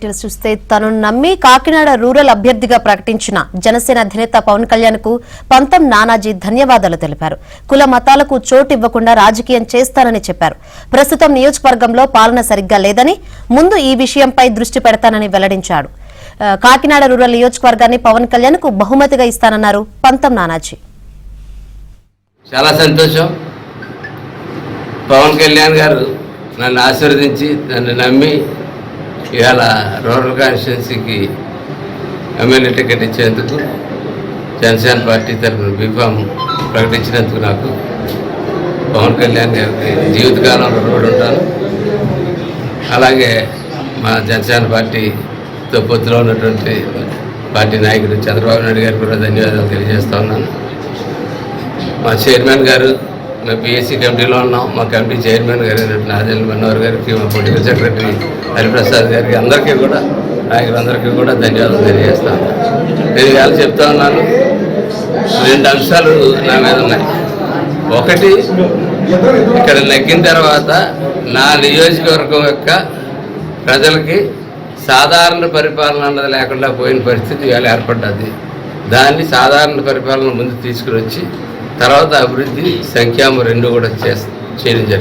చూస్తే తను నమ్మి కాకినాడ రూరల్ అభ్యర్థిగా ప్రకటించిన జనసేన అధినేత పవన్ కళ్యాణ్ కు పంతం నానాజీ ధన్యవాదాలు తెలిపారు. కుల మతాలకు చోటు ఇవ్వకుండా రాజకీయం చేస్తానని చెప్పారు. ప్రస్తుతం నియోజకవర్గంలో పాలన సరిగ్గా లేదని, ముందు ఈ విషయంపై దృష్టి పెడతానని వెల్లడించాడు. కాకినాడ రూరల్ నియోజకవర్గాన్ని పవన్ కళ్యాణ్ కు బహుమతిగా ఇస్తానన్నారు పంతం నానాజీ. చాలా సంతోషం. పవన్ కళ్యాణ్ గారు నన్ను ఆశీర్వదించి నన్ను నమ్మి ఇవాళ రూరల్ కాన్స్టిట్యున్సీకి ఎమ్మెల్యే టికెట్ ఇచ్చేందుకు జనసేన పార్టీ తరఫున బీఫామ్ ప్రకటించినందుకు నాకు పవన్ కళ్యాణ్ గారికి జీవితకాలంలో రుణపడి ఉంటాను. అలాగే మా జనసేన పార్టీతో పొత్తులో ఉన్నటువంటి పార్టీ నాయకుడు చంద్రబాబు నాయుడు గారికి కూడా ధన్యవాదాలు తెలియజేస్తా ఉన్నాను. మా చైర్మన్ గారు, మేము పిఎస్సి కమిటీలో ఉన్నాం. మా కమిటీ చైర్మన్ గారు నాదెల్ మనోహర్ గారికి, మా పొలిటికల్ సెక్రటరీ హరిప్రసాద్ గారికి, అందరికీ కూడా నాయకులందరికీ కూడా ధన్యవాదాలు తెలియజేస్తాను. నేను ఇవాళ చెప్తా ఉన్నాను, 2 అంశాలు నా మీద ఉన్నాయి. ఒకటి, ఇక్కడ నెగ్గిన తర్వాత నా నియోజకవర్గం యొక్క ప్రజలకి సాధారణ పరిపాలన అన్నది లేకుండా పోయిన పరిస్థితి ఇవాళ ఏర్పడ్డది. దాన్ని సాధారణ పరిపాలన ముందు తీసుకుని వచ్చి తర్వాత అభివృద్ధి సంఖ్యాము 2 కూడా చేయడం జరిగింది.